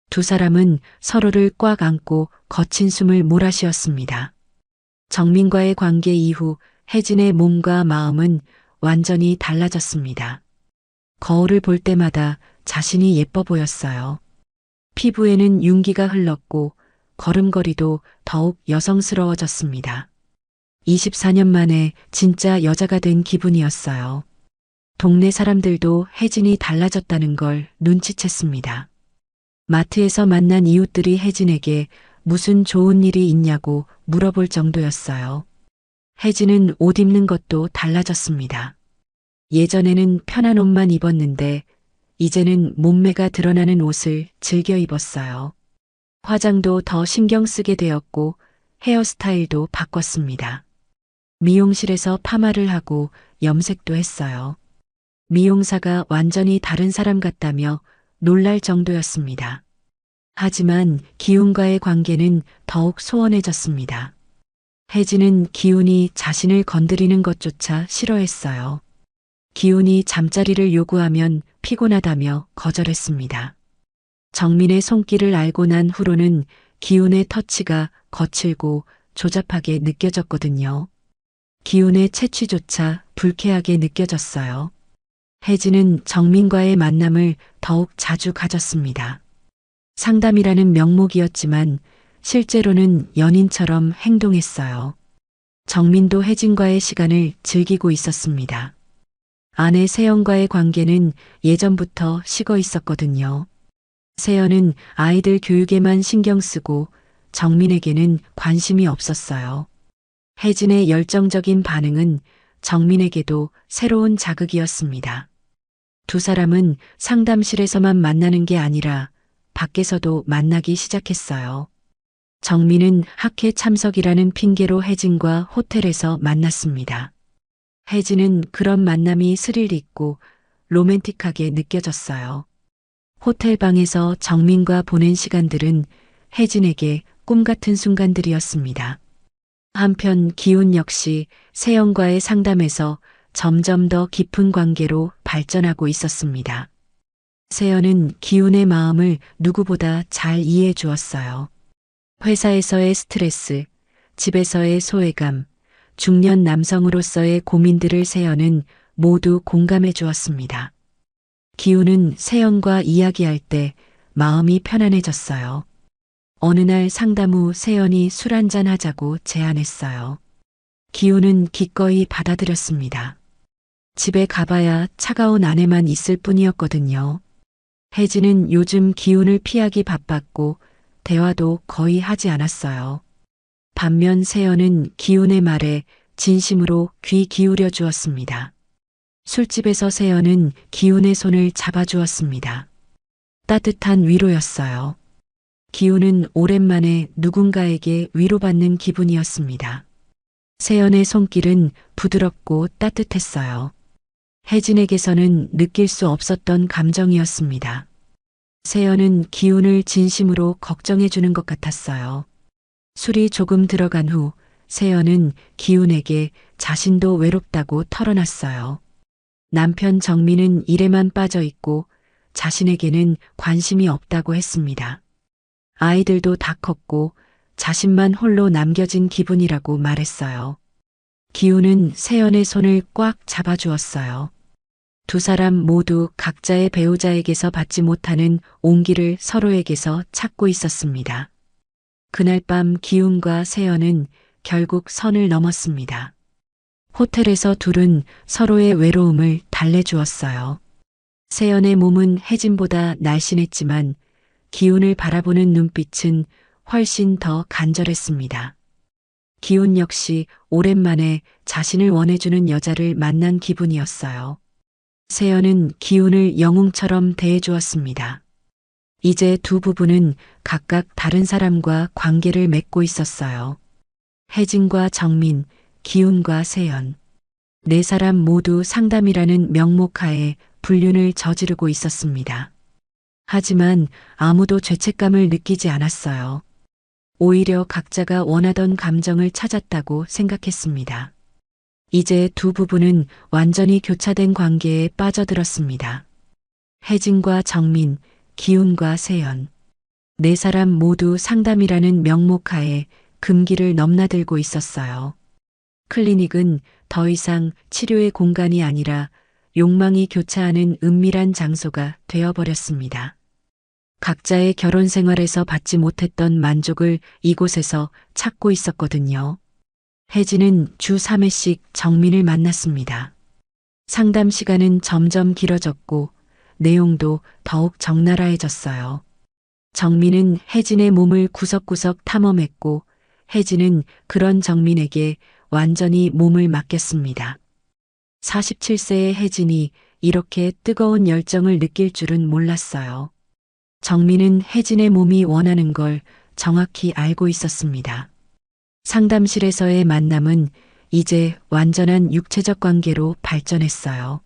두 사람은 서로를 꽉 안고 거친 숨을 몰아쉬었습니다. 정민과의 관계 이후 혜진의 몸과 마음은 완전히 달라졌습니다. 거울을 볼 때마다 자신이 예뻐 보였어요. 피부에는 윤기가 흘렀고 걸음걸이도 더욱 여성스러워졌습니다. 24년 만에 진짜 여자가 된 기분이었어요. 동네 사람들도 혜진이 달라졌다는 걸 눈치챘습니다. 마트에서 만난 이웃들이 혜진에게 무슨 좋은 일이 있냐고 물어볼 정도였어요. 혜진은 옷 입는 것도 달라졌습니다. 예전에는 편한 옷만 입었는데 이제는 몸매가 드러나는 옷을 즐겨 입었어요. 화장도 더 신경 쓰게 되었고 헤어스타일도 바꿨습니다. 미용실에서 파마를 하고 염색도 했어요. 미용사가 완전히 다른 사람 같다며 놀랄 정도였습니다. 하지만 기운과의 관계는 더욱 소원해졌습니다. 혜진은 기운이 자신을 건드리는 것조차 싫어했어요. 기운이 잠자리를 요구하면 피곤하다며 거절했습니다. 정민의 손길을 알고 난 후로는 기운의 터치가 거칠고 조잡하게 느껴졌거든요. 기운의 채취조차 불쾌하게 느껴졌어요. 혜진은 정민과의 만남을 더욱 자주 가졌습니다. 상담이라는 명목이었지만 실제로는 연인처럼 행동했어요. 정민도 혜진과의 시간을 즐기고 있었습니다. 아내 세연과의 관계는 예전부터 식어 있었거든요. 세연은 아이들 교육에만 신경 쓰고 정민에게는 관심이 없었어요. 혜진의 열정적인 반응은 정민에게도 새로운 자극이었습니다. 두 사람은 상담실에서만 만나는 게 아니라 밖에서도 만나기 시작했어요. 정민은 학회 참석이라는 핑계로 혜진과 호텔에서 만났습니다. 혜진은 그런 만남이 스릴 있고 로맨틱하게 느껴졌어요. 호텔 방에서 정민과 보낸 시간들은 혜진에게 꿈 같은 순간들이었습니다. 한편 기훈 역시 세연과의 상담에서 점점 더 깊은 관계로 발전하고 있었습니다. 세연은 기훈의 마음을 누구보다 잘 이해해 주었어요. 회사에서의 스트레스, 집에서의 소외감, 중년 남성으로서의 고민들을 세연은 모두 공감해 주었습니다. 기훈은 세연과 이야기할 때 마음이 편안해졌어요. 어느 날 상담 후 세연이 술 한잔 하자고 제안했어요. 기훈은 기꺼이 받아들였습니다. 집에 가봐야 차가운 아내만 있을 뿐이었거든요. 혜진은 요즘 기훈을 피하기 바빴고 대화도 거의 하지 않았어요. 반면 세연은 기훈의 말에 진심으로 귀 기울여 주었습니다. 술집에서 세연은 기훈의 손을 잡아주었습니다. 따뜻한 위로였어요. 기훈은 오랜만에 누군가에게 위로받는 기분이었습니다. 세연의 손길은 부드럽고 따뜻했어요. 혜진에게서는 느낄 수 없었던 감정이었습니다. 세연은 기훈을 진심으로 걱정해 주는 것 같았어요. 술이 조금 들어간 후 세연은 기훈에게 자신도 외롭다고 털어놨어요. 남편 정민은 일에만 빠져 있고 자신에게는 관심이 없다고 했습니다. 아이들도 다 컸고 자신만 홀로 남겨진 기분이라고 말했어요. 기훈은 세연의 손을 꽉 잡아주었어요. 두 사람 모두 각자의 배우자에게서 받지 못하는 온기를 서로에게서 찾고 있었습니다. 그날 밤 기훈과 세연은 결국 선을 넘었습니다. 호텔에서 둘은 서로의 외로움을 달래주었어요. 세연의 몸은 혜진보다 날씬했지만 기훈을 바라보는 눈빛은 훨씬 더 간절했습니다. 기훈 역시 오랜만에 자신을 원해주는 여자를 만난 기분이었어요. 세연은 기훈을 영웅처럼 대해주었습니다. 이제 두 부부는 각각 다른 사람과 관계를 맺고 있었어요. 혜진과 정민, 기훈과 세연. 네 사람 모두 상담이라는 명목하에 불륜을 저지르고 있었습니다. 하지만 아무도 죄책감을 느끼지 않았어요. 오히려 각자가 원하던 감정을 찾았다고 생각했습니다. 이제 두 부부는 완전히 교차된 관계에 빠져들었습니다. 혜진과 정민, 기훈과 세연. 네 사람 모두 상담이라는 명목하에 금기를 넘나들고 있었어요. 클리닉은 더 이상 치료의 공간이 아니라 욕망이 교차하는 은밀한 장소가 되어버렸습니다. 각자의 결혼 생활에서 받지 못했던 만족을 이곳에서 찾고 있었거든요. 혜진은 주 3회씩 정민을 만났습니다. 상담 시간은 점점 길어졌고 내용도 더욱 적나라해졌어요. 정민은 혜진의 몸을 구석구석 탐험했고 혜진은 그런 정민에게 완전히 몸을 맡겼습니다. 47세의 혜진이 이렇게 뜨거운 열정을 느낄 줄은 몰랐어요. 정민은 혜진의 몸이 원하는 걸 정확히 알고 있었습니다. 상담실에서의 만남은 이제 완전한 육체적 관계로 발전했어요.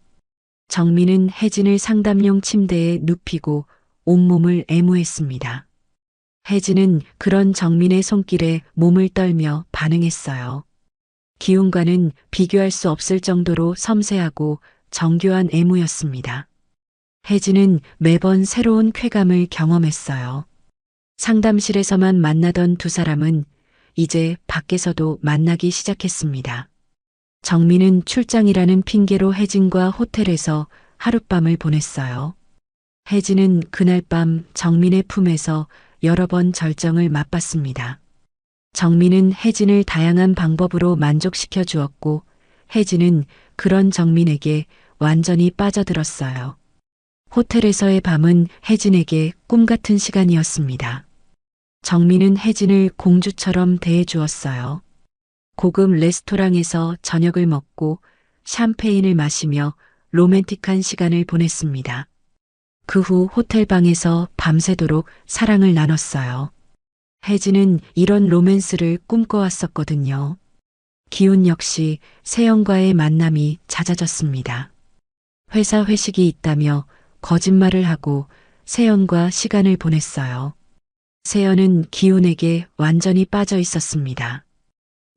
정민은 혜진을 상담용 침대에 눕히고 온몸을 애무했습니다. 혜진은 그런 정민의 손길에 몸을 떨며 반응했어요. 기훈과는 비교할 수 없을 정도로 섬세하고 정교한 애무였습니다. 혜진은 매번 새로운 쾌감을 경험했어요. 상담실에서만 만나던 두 사람은 이제 밖에서도 만나기 시작했습니다. 정민은 출장이라는 핑계로 혜진과 호텔에서 하룻밤을 보냈어요. 혜진은 그날 밤 정민의 품에서 여러 번 절정을 맛봤습니다. 정민은 혜진을 다양한 방법으로 만족시켜 주었고 혜진은 그런 정민에게 완전히 빠져들었어요. 호텔에서의 밤은 혜진에게 꿈 같은 시간이었습니다. 정민은 혜진을 공주처럼 대해주었어요. 고급 레스토랑에서 저녁을 먹고 샴페인을 마시며 로맨틱한 시간을 보냈습니다. 그 후 호텔방에서 밤새도록 사랑을 나눴어요. 혜진은 이런 로맨스를 꿈꿔왔었거든요. 기훈 역시 세연과의 만남이 잦아졌습니다. 회사 회식이 있다며 거짓말을 하고 세연과 시간을 보냈어요. 세연은 기훈에게 완전히 빠져 있었습니다.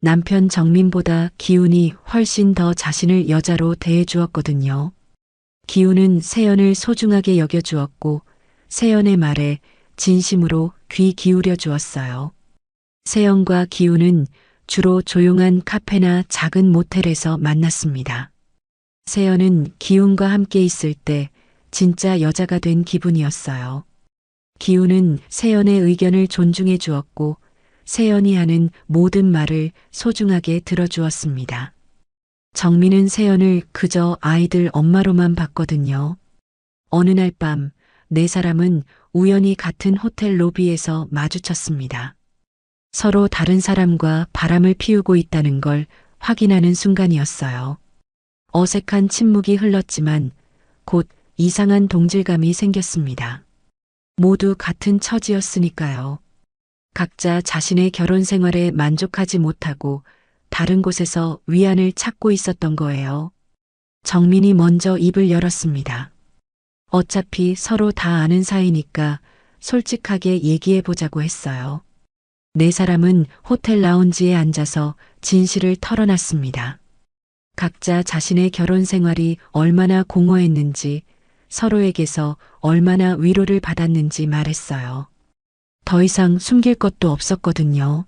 남편 정민보다 기훈이 훨씬 더 자신을 여자로 대해주었거든요. 기훈은 세연을 소중하게 여겨주었고 세연의 말에 진심으로 귀 기울여 주었어요. 세연과 기훈은 주로 조용한 카페나 작은 모텔에서 만났습니다. 세연은 기훈과 함께 있을 때 진짜 여자가 된 기분이었어요. 기훈은 세연의 의견을 존중해 주었고 세연이 하는 모든 말을 소중하게 들어주었습니다. 정민은 세연을 그저 아이들 엄마로만 봤거든요. 어느 날 밤 네 사람은 우연히 같은 호텔 로비에서 마주쳤습니다. 서로 다른 사람과 바람을 피우고 있다는 걸 확인하는 순간이었어요. 어색한 침묵이 흘렀지만 곧 이상한 동질감이 생겼습니다. 모두 같은 처지였으니까요. 각자 자신의 결혼 생활에 만족하지 못하고 다른 곳에서 위안을 찾고 있었던 거예요. 정민이 먼저 입을 열었습니다. 어차피 서로 다 아는 사이니까 솔직하게 얘기해 보자고 했어요. 네 사람은 호텔 라운지에 앉아서 진실을 털어놨습니다. 각자 자신의 결혼 생활이 얼마나 공허했는지, 서로에게서 얼마나 위로를 받았는지 말했어요. 더 이상 숨길 것도 없었거든요.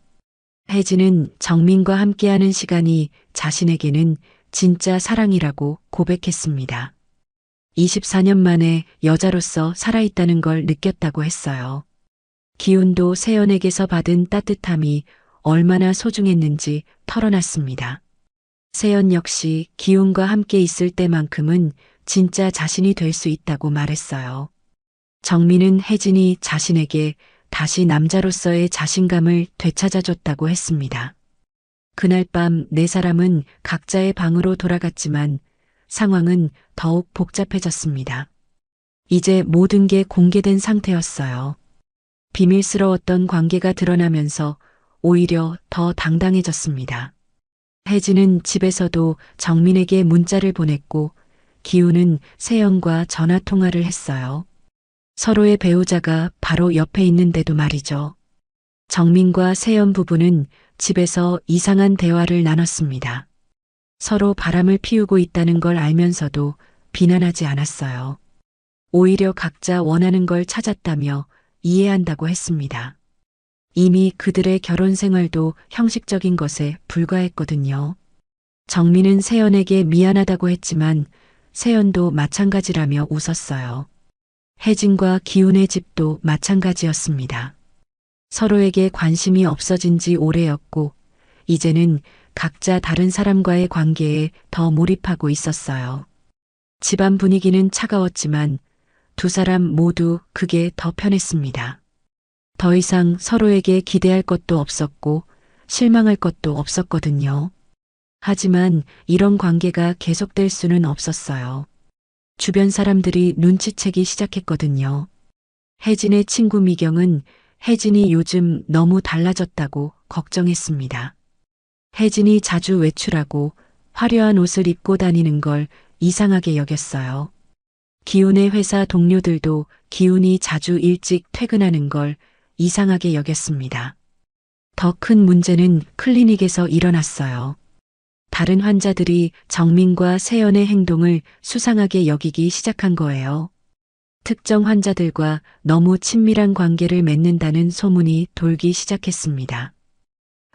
혜진은 정민과 함께하는 시간이 자신에게는 진짜 사랑이라고 고백했습니다. 24년 만에 여자로서 살아있다는 걸 느꼈다고 했어요. 기훈도 세연에게서 받은 따뜻함이 얼마나 소중했는지 털어놨습니다. 세연 역시 기훈과 함께 있을 때만큼은 진짜 자신이 될 수 있다고 말했어요. 정민은 혜진이 자신에게 다시 남자로서의 자신감을 되찾아줬다고 했습니다. 그날 밤 네 사람은 각자의 방으로 돌아갔지만 상황은 더욱 복잡해졌습니다. 이제 모든 게 공개된 상태였어요. 비밀스러웠던 관계가 드러나면서 오히려 더 당당해졌습니다. 혜진은 집에서도 정민에게 문자를 보냈고 기훈은 세연과 전화 통화를 했어요. 서로의 배우자가 바로 옆에 있는데도 말이죠. 정민과 세연 부부는 집에서 이상한 대화를 나눴습니다. 서로 바람을 피우고 있다는 걸 알면서도 비난하지 않았어요. 오히려 각자 원하는 걸 찾았다며 이해한다고 했습니다. 이미 그들의 결혼 생활도 형식적인 것에 불과했거든요. 정민은 세연에게 미안하다고 했지만 세연도 마찬가지라며 웃었어요. 혜진과 기훈의 집도 마찬가지였습니다. 서로에게 관심이 없어진 지 오래였고 이제는 각자 다른 사람과의 관계에 더 몰입하고 있었어요. 집안 분위기는 차가웠지만 두 사람 모두 그게 더 편했습니다. 더 이상 서로에게 기대할 것도 없었고 실망할 것도 없었거든요. 하지만 이런 관계가 계속될 수는 없었어요. 주변 사람들이 눈치채기 시작했거든요. 혜진의 친구 미경은 혜진이 요즘 너무 달라졌다고 걱정했습니다. 혜진이 자주 외출하고 화려한 옷을 입고 다니는 걸 이상하게 여겼어요. 기훈의 회사 동료들도 기훈이 자주 일찍 퇴근하는 걸 이상하게 여겼습니다. 더 큰 문제는 클리닉에서 일어났어요. 다른 환자들이 정민과 세연의 행동을 수상하게 여기기 시작한 거예요. 특정 환자들과 너무 친밀한 관계를 맺는다는 소문이 돌기 시작했습니다.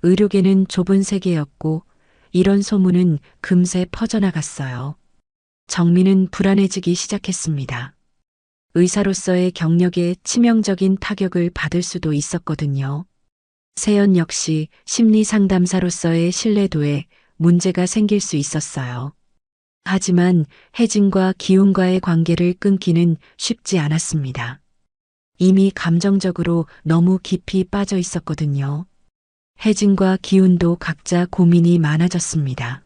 의료계는 좁은 세계였고 이런 소문은 금세 퍼져나갔어요. 정민은 불안해지기 시작했습니다. 의사로서의 경력에 치명적인 타격을 받을 수도 있었거든요. 세연 역시 심리 상담사로서의 신뢰도에 문제가 생길 수 있었어요. 하지만 혜진과 기훈과의 관계를 끊기는 쉽지 않았습니다. 이미 감정적으로 너무 깊이 빠져 있었거든요. 혜진과 기훈도 각자 고민이 많아졌습니다.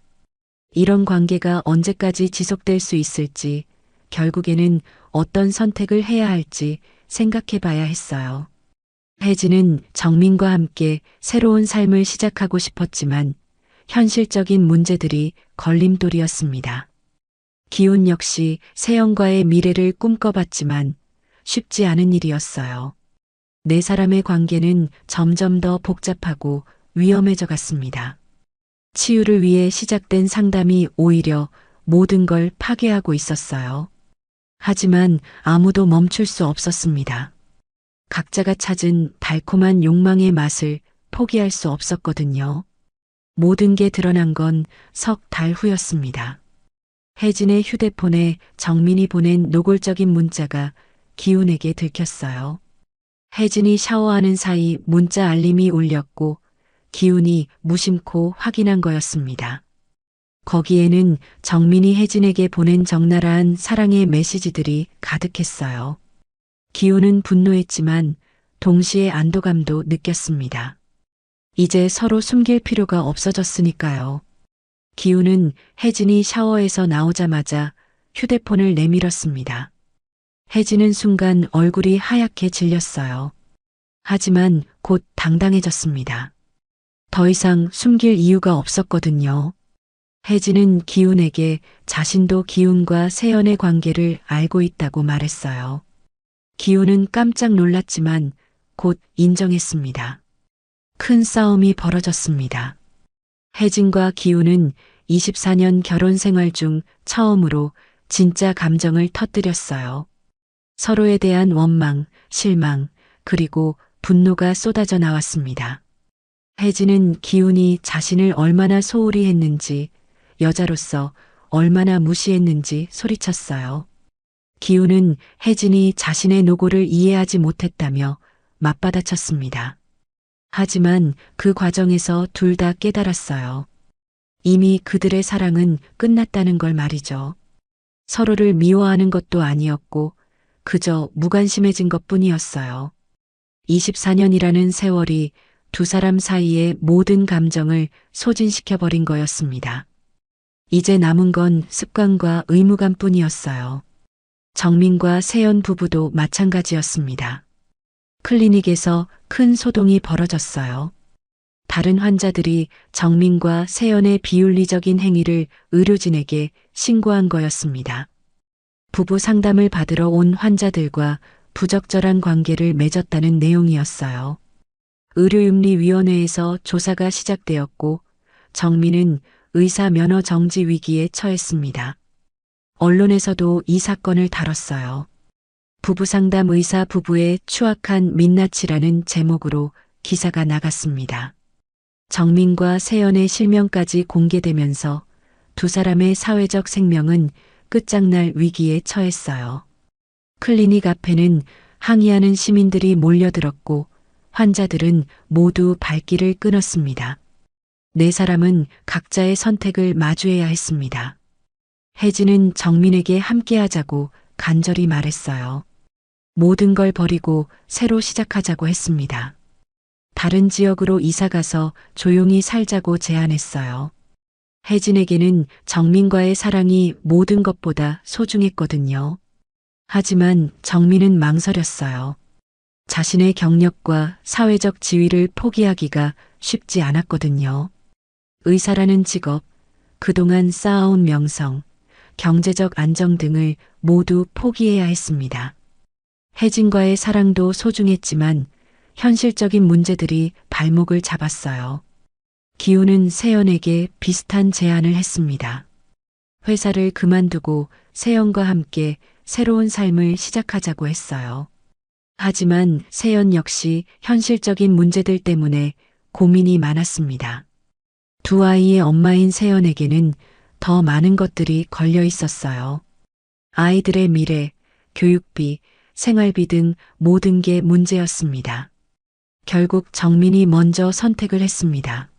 이런 관계가 언제까지 지속될 수 있을지, 결국에는 어떤 선택을 해야 할지 생각해 봐야 했어요. 혜진은 정민과 함께 새로운 삶을 시작하고 싶었지만 현실적인 문제들이 걸림돌이었습니다. 기훈 역시 세연과의 미래를 꿈꿔봤지만 쉽지 않은 일이었어요. 네 사람의 관계는 점점 더 복잡하고 위험해져 갔습니다. 치유를 위해 시작된 상담이 오히려 모든 걸 파괴하고 있었어요. 하지만 아무도 멈출 수 없었습니다. 각자가 찾은 달콤한 욕망의 맛을 포기할 수 없었거든요. 모든 게 드러난 건 석 달 후였습니다. 혜진의 휴대폰에 정민이 보낸 노골적인 문자가 기훈에게 들켰어요. 혜진이 샤워하는 사이 문자 알림이 울렸고 기훈이 무심코 확인한 거였습니다. 거기에는 정민이 혜진에게 보낸 적나라한 사랑의 메시지들이 가득했어요. 기훈은 분노했지만 동시에 안도감도 느꼈습니다. 이제 서로 숨길 필요가 없어졌으니까요. 기훈은 혜진이 샤워에서 나오자마자 휴대폰을 내밀었습니다. 혜진은 순간 얼굴이 하얗게 질렸어요. 하지만 곧 당당해졌습니다. 더 이상 숨길 이유가 없었거든요. 혜진은 기훈에게 자신도 기훈과 세연의 관계를 알고 있다고 말했어요. 기훈은 깜짝 놀랐지만 곧 인정했습니다. 큰 싸움이 벌어졌습니다. 혜진과 기훈은 24년 결혼 생활 중 처음으로 진짜 감정을 터뜨렸어요. 서로에 대한 원망, 실망, 그리고 분노가 쏟아져 나왔습니다. 혜진은 기훈이 자신을 얼마나 소홀히 했는지, 여자로서 얼마나 무시했는지 소리쳤어요. 기훈은 혜진이 자신의 노고를 이해하지 못했다며 맞받아쳤습니다. 하지만 그 과정에서 둘 다 깨달았어요. 이미 그들의 사랑은 끝났다는 걸 말이죠. 서로를 미워하는 것도 아니었고 그저 무관심해진 것뿐이었어요. 24년이라는 세월이 두 사람 사이의 모든 감정을 소진시켜버린 거였습니다. 이제 남은 건 습관과 의무감뿐이었어요. 정민과 세연 부부도 마찬가지였습니다. 클리닉에서 큰 소동이 벌어졌어요. 다른 환자들이 정민과 세연의 비윤리적인 행위를 의료진에게 신고한 거였습니다. 부부 상담을 받으러 온 환자들과 부적절한 관계를 맺었다는 내용이었어요. 의료윤리위원회에서 조사가 시작되었고 정민은 의사 면허 정지 위기에 처했습니다. 언론에서도 이 사건을 다뤘어요. 부부상담 의사 부부의 추악한 민낯이라는 제목으로 기사가 나갔습니다. 정민과 세연의 실명까지 공개되면서 두 사람의 사회적 생명은 끝장날 위기에 처했어요. 클리닉 앞에는 항의하는 시민들이 몰려들었고 환자들은 모두 발길을 끊었습니다. 네 사람은 각자의 선택을 마주해야 했습니다. 혜진은 정민에게 함께하자고 간절히 말했어요. 모든 걸 버리고 새로 시작하자고 했습니다. 다른 지역으로 이사가서 조용히 살자고 제안했어요. 혜진에게는 정민과의 사랑이 모든 것보다 소중했거든요. 하지만 정민은 망설였어요. 자신의 경력과 사회적 지위를 포기하기가 쉽지 않았거든요. 의사라는 직업, 그동안 쌓아온 명성, 경제적 안정 등을 모두 포기해야 했습니다. 혜진과의 사랑도 소중했지만 현실적인 문제들이 발목을 잡았어요. 기훈은 세연에게 비슷한 제안을 했습니다. 회사를 그만두고 세연과 함께 새로운 삶을 시작하자고 했어요. 하지만 세연 역시 현실적인 문제들 때문에 고민이 많았습니다. 두 아이의 엄마인 세연에게는 더 많은 것들이 걸려 있었어요. 아이들의 미래, 교육비, 생활비 등 모든 게 문제였습니다. 결국 정민이 먼저 선택을 했습니다.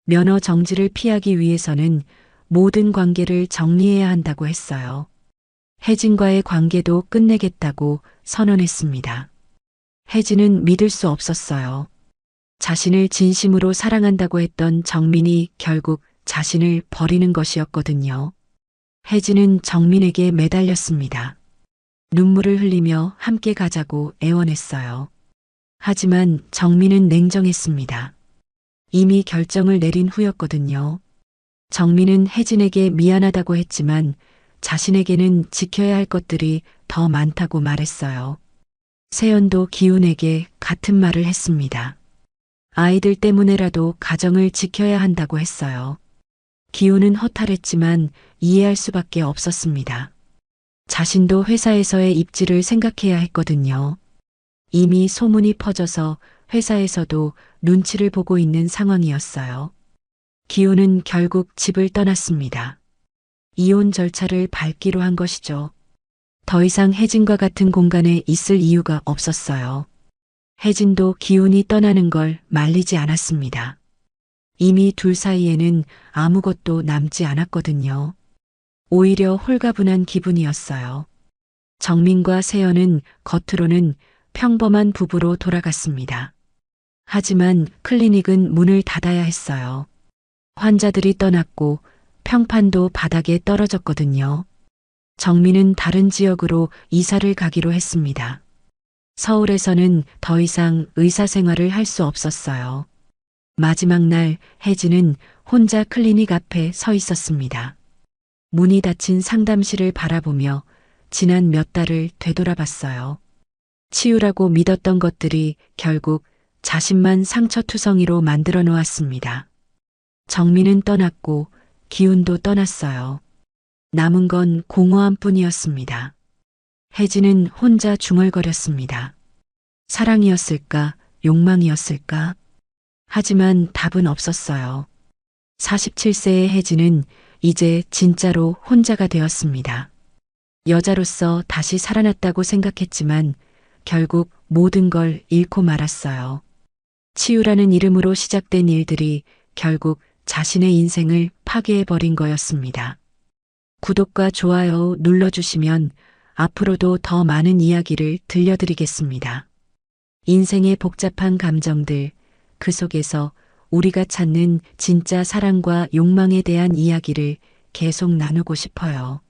면허 정지를 피하기 위해서는 모든 관계를 정리해야 한다고 했어요. 혜진과의 관계도 끝내겠다고 선언했습니다. 혜진은 믿을 수 없었어요. 자신을 진심으로 사랑한다고 했던 정민이 결국 자신을 버리는 것이었거든요. 혜진은 정민에게 매달렸습니다. 눈물을 흘리며 함께 가자고 애원했어요. 하지만 정민은 냉정했습니다. 이미 결정을 내린 후였거든요. 정민은 혜진에게 미안하다고 했지만 자신에게는 지켜야 할 것들이 더 많다고 말했어요. 세연도 기훈에게 같은 말을 했습니다. 아이들 때문에라도 가정을 지켜야 한다고 했어요. 기훈은 허탈했지만 이해할 수밖에 없었습니다. 자신도 회사에서의 입지를 생각해야 했거든요. 이미 소문이 퍼져서 회사에서도 눈치를 보고 있는 상황이었어요. 기훈은 결국 집을 떠났습니다. 이혼 절차를 밟기로 한 것이죠. 더 이상 혜진과 같은 공간에 있을 이유가 없었어요. 혜진도 기훈이 떠나는 걸 말리지 않았습니다. 이미 둘 사이에는 아무것도 남지 않았거든요. 오히려 홀가분한 기분이었어요. 정민과 세연은 겉으로는 평범한 부부로 돌아갔습니다. 하지만 클리닉은 문을 닫아야 했어요. 환자들이 떠났고 평판도 바닥에 떨어졌거든요. 정민은 다른 지역으로 이사를 가기로 했습니다. 서울에서는 더 이상 의사 생활을 할 수 없었어요. 마지막 날 혜진은 혼자 클리닉 앞에 서 있었습니다. 문이 닫힌 상담실을 바라보며 지난 몇 달을 되돌아봤어요. 치유라고 믿었던 것들이 결국 자신만 상처투성이로 만들어 놓았습니다. 정민은 떠났고 기훈도 떠났어요. 남은 건 공허함 뿐이었습니다. 혜진은 혼자 중얼거렸습니다. 사랑이었을까, 욕망이었을까? 하지만 답은 없었어요. 47세의 혜진은 이제 진짜로 혼자가 되었습니다. 여자로서 다시 살아났다고 생각했지만 결국 모든 걸 잃고 말았어요. 치유라는 이름으로 시작된 일들이 결국 자신의 인생을 파괴해버린 거였습니다. 구독과 좋아요 눌러주시면 앞으로도 더 많은 이야기를 들려드리겠습니다. 인생의 복잡한 감정들, 그 속에서 우리가 찾는 진짜 사랑과 욕망에 대한 이야기를 계속 나누고 싶어요.